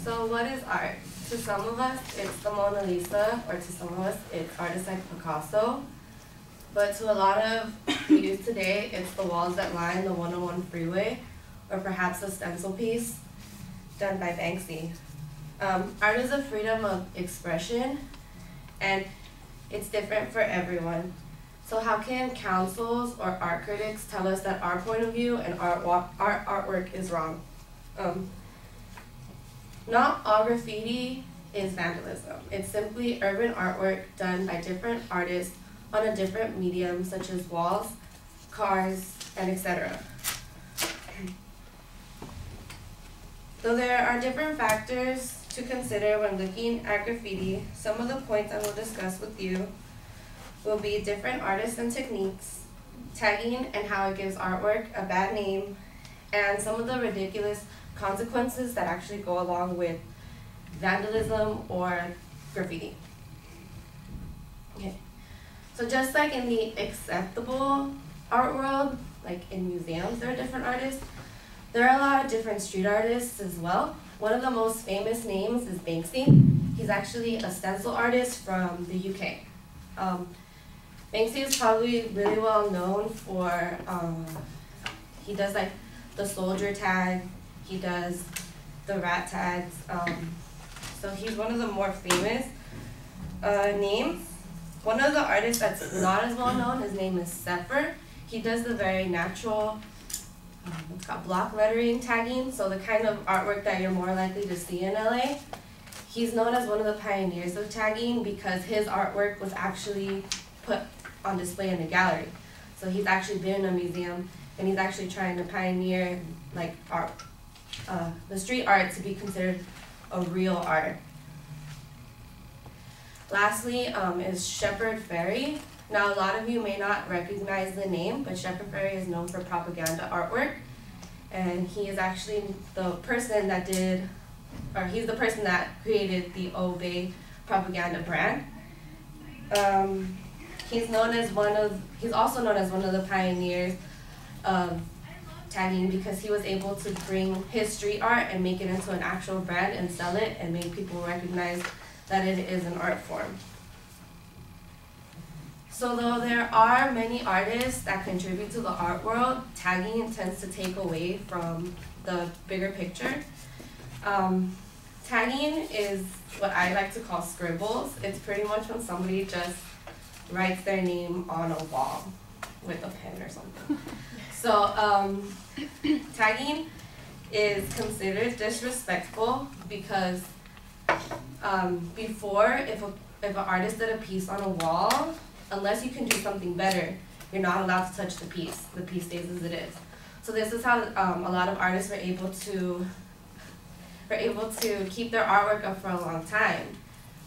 So what is art? To some of us, it's the Mona Lisa, or to some of us, it's artists like Picasso. But to a lot of the youth today, it's the walls that line the 101 freeway, or perhaps a stencil piece done by Banksy. Art is a freedom of expression, and it's different for everyone. So how can councils or art critics tell us that our point of view and our artwork is wrong? Not all graffiti is vandalism. It's simply urban artwork done by different artists on a different medium, such as walls, cars, and etc. Though there are different factors to consider when looking at graffiti, some of the points I will discuss with you will be different artists and techniques, tagging and how it gives artwork a bad name, and some of the ridiculous consequences that actually go along with vandalism or graffiti. Okay, so just like in the acceptable art world, like in museums there are different artists, there are a lot of different street artists as well. One of the most famous names is Banksy. He's actually a stencil artist from the UK. Banksy is probably really well known for, he does like the soldier tag, he does the rat tags, so he's one of the more famous names. One of the artists that's not as well known, his name is Ferry. He does the very natural, it's got block lettering tagging, so the kind of artwork that you're more likely to see in LA. He's known as one of the pioneers of tagging because his artwork was actually put on display in a gallery. So he's actually been in a museum, and he's actually trying to pioneer like art, the street art to be considered a real art. Lastly is Ferry. Now a lot of you may not recognize the name, but Ferry is known for propaganda artwork, and he is actually the person that did, or he's the person that created the Obey propaganda brand. He's also known as one of the pioneers of tagging because he was able to bring his street art and make it into an actual brand and sell it and make people recognize that it is an art form. So though there are many artists that contribute to the art world, tagging tends to take away from the bigger picture. Tagging is what I like to call scribbles. It's pretty much when somebody just writes their name on a wall with a pen or something. So tagging is considered disrespectful because before, if an artist did a piece on a wall, unless you can do something better, you're not allowed to touch the piece. The piece stays as it is. So this is how a lot of artists were able to keep their artwork up for a long time.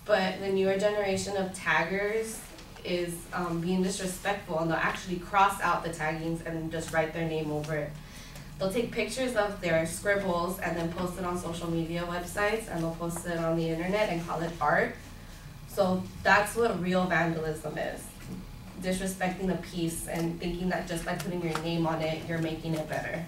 But the newer generation of taggers is being disrespectful, and they'll actually cross out the taggings and just write their name over it. They'll take pictures of their scribbles and then post it on social media websites, and they'll post it on the internet and call it art. So that's what real vandalism is. Disrespecting a piece and thinking that just by putting your name on it, you're making it better.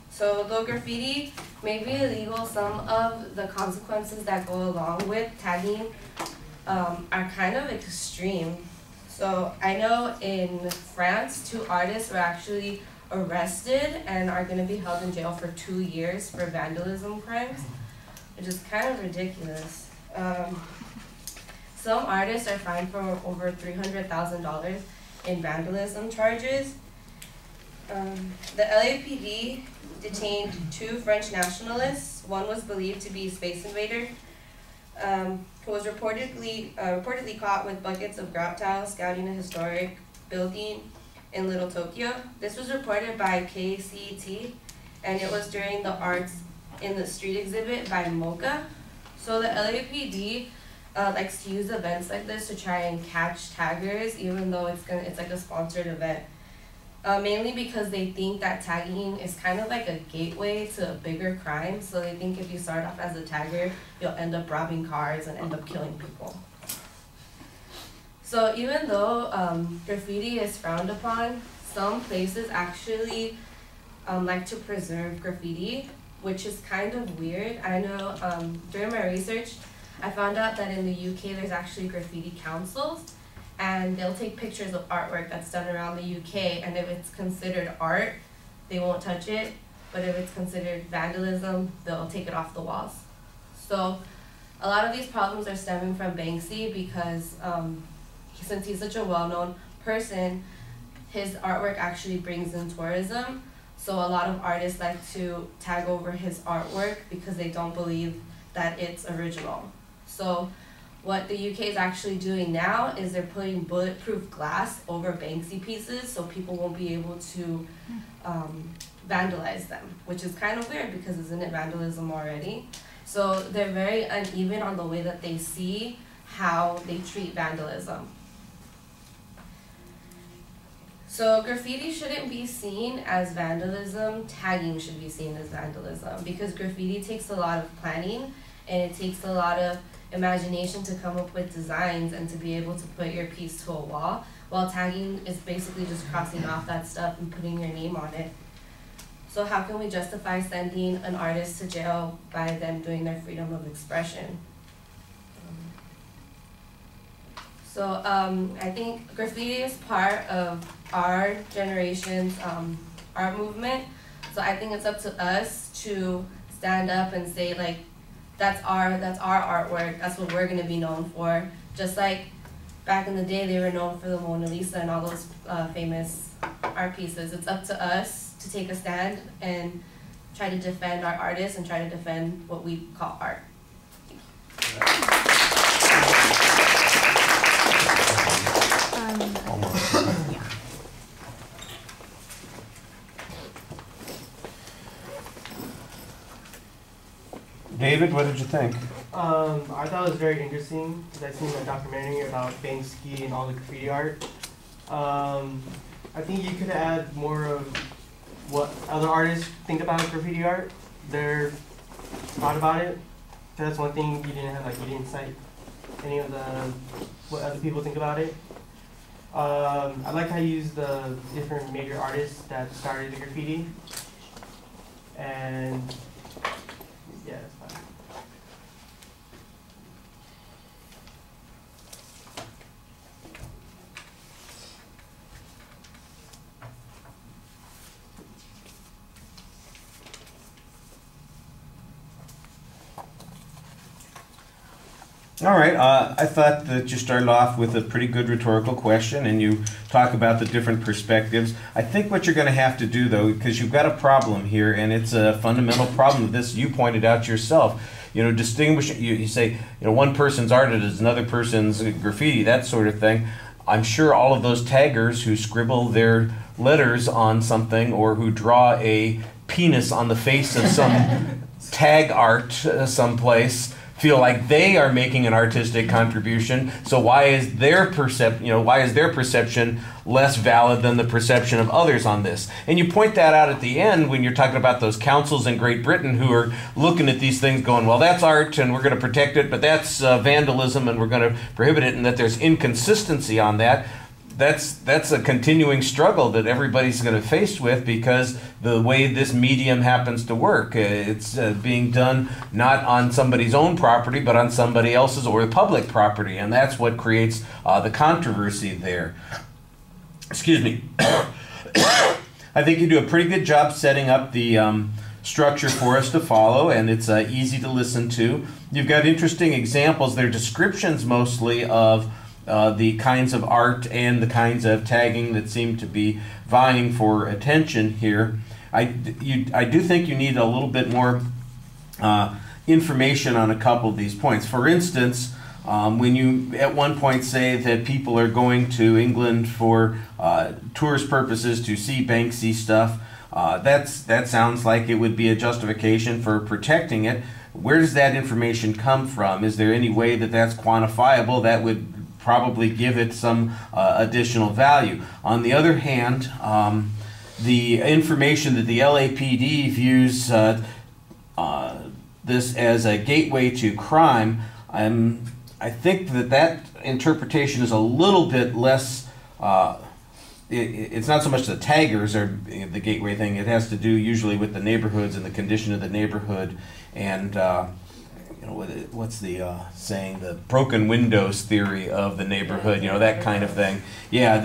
So though graffiti may be illegal, some of the consequences that go along with tagging are kind of extreme. So I know in France, 2 artists were actually arrested and are going to be held in jail for 2 years for vandalism crimes, which is kind of ridiculous. Some artists are fined for over $300,000 in vandalism charges. The LAPD detained 2 French nationalists. One was believed to be a space invader, who was reportedly caught with buckets of grout tiles scouting a historic building in Little Tokyo. This was reported by KCT, and it was during the Arts in the Street exhibit by Mocha. So the LAPD likes to use events like this to try and catch taggers, even though it's like a sponsored event. Mainly because they think that tagging is kind of like a gateway to a bigger crime. So they think if you start off as a tagger, you'll end up robbing cars and end up killing people. So even though graffiti is frowned upon, some places actually like to preserve graffiti, which is kind of weird. I know during my research, I found out that in the UK there's actually graffiti councils, and they'll take pictures of artwork that's done around the UK, and if it's considered art, they won't touch it, but if it's considered vandalism, they'll take it off the walls. So a lot of these problems are stemming from Banksy because since he's such a well-known person, his artwork actually brings in tourism. So a lot of artists like to tag over his artwork because they don't believe that it's original. So what the UK is actually doing now is they're putting bulletproof glass over Banksy pieces so people won't be able to vandalize them, which is kind of weird because isn't it vandalism already? So they're very uneven on the way that they see how they treat vandalism. So graffiti shouldn't be seen as vandalism, tagging should be seen as vandalism, because graffiti takes a lot of planning and it takes a lot of imagination to come up with designs and to be able to put your piece to a wall, while tagging is basically just crossing off that stuff and putting your name on it. So how can we justify sending an artist to jail by them doing their freedom of expression? So I think graffiti is part of our generation's art movement. So I think it's up to us to stand up and say, like, that's our artwork, that's what we're gonna be known for. Just like back in the day they were known for the Mona Lisa and all those famous art pieces. It's up to us to take a stand and try to defend our artists and try to defend what we call art. David, what did you think? I thought it was very interesting because I've seen a documentary about Banksy and all the graffiti art. I think you could add more of what other artists think about graffiti art, their thought about it. That's one thing you didn't have, like you didn't cite any of what other people think about it. I like how you use the different major artists that started the graffiti, and yeah, that's fine. All right, I thought that you started off with a pretty good rhetorical question and you talk about the different perspectives. I think what you're going to have to do, though, because you've got a problem here, and it's a fundamental problem of this, you pointed out yourself. You know, distinguish, you say, you know, one person's art is another person's graffiti, that sort of thing. I'm sure all of those taggers who scribble their letters on something or who draw a penis on the face of some tag art someplace feel like they are making an artistic contribution. So why is their perception less valid than the perception of others on this? And you point that out at the end when you're talking about those councils in Great Britain who are looking at these things going, well, that's art and we're going to protect it, but that's vandalism and we're going to prohibit it, and that there's inconsistency on that. That's a continuing struggle that everybody's going to face with, because the way this medium happens to work, it's being done not on somebody's own property, but on somebody else's or public property, and that's what creates the controversy there. Excuse me. I think you do a pretty good job setting up the structure for us to follow, and it's easy to listen to. You've got interesting examples. They're descriptions mostly of the kinds of art and the kinds of tagging that seem to be vying for attention here. I do think you need a little bit more information on a couple of these points. For instance, when you at one point say that people are going to England for tourist purposes to see Banksy stuff, that sounds like it would be a justification for protecting it. Where does that information come from? Is there any way that that's quantifiable that would probably give it some additional value? On the other hand, the information that the LAPD views this as a gateway to crime, I think that interpretation is a little bit less it's not so much the taggers are the gateway thing. It has to do usually with the neighborhoods and the condition of the neighborhood, and what's the saying? The broken windows theory of the neighborhood. That kind of thing. Yeah,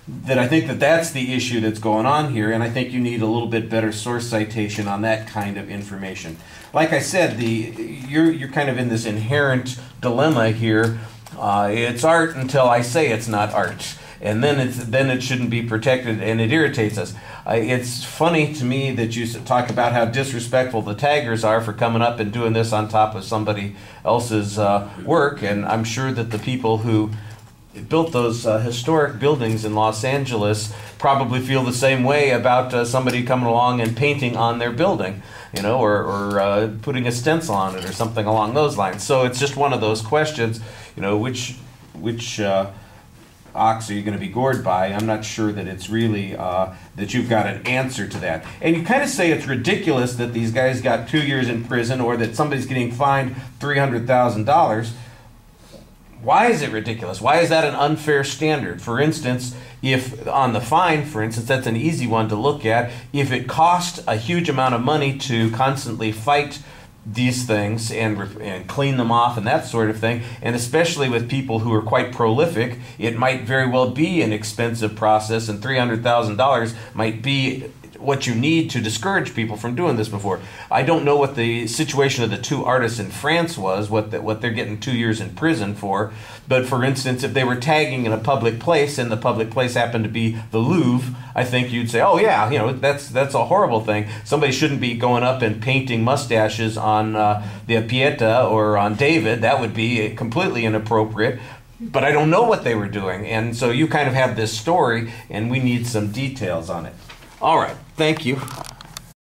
that I think that's the issue that's going on here, and I think you need a little bit better source citation on that kind of information. Like I said, you're kind of in this inherent dilemma here. It's art until I say it's not art, and then it shouldn't be protected, and it irritates us. It's funny to me that you talk about how disrespectful the taggers are for coming up and doing this on top of somebody else's work, and I'm sure that the people who built those historic buildings in Los Angeles probably feel the same way about somebody coming along and painting on their building, or putting a stencil on it or something along those lines. So it's just one of those questions, which ox are you going to be gored by? I'm not sure that it's really that you've got an answer to that. And you kind of say it's ridiculous that these guys got 2 years in prison, or that somebody's getting fined $300,000. Why is it ridiculous? Why is that an unfair standard? For instance, if on the fine, for instance, that's an easy one to look at. If it costs a huge amount of money to constantly fight these things and clean them off and that sort of thing, and especially with people who are quite prolific, it might very well be an expensive process, and $300,000 might be what you need to discourage people from doing this before. I don't know what the situation of the two artists in France was, what they're getting 2 years in prison for, but for instance, if they were tagging in a public place and the public place happened to be the Louvre, I think you'd say, oh yeah, that's a horrible thing. Somebody shouldn't be going up and painting mustaches on the Pieta or on David. That would be completely inappropriate. But I don't know what they were doing, and so you kind of have this story, and we need some details on it. All right, thank you.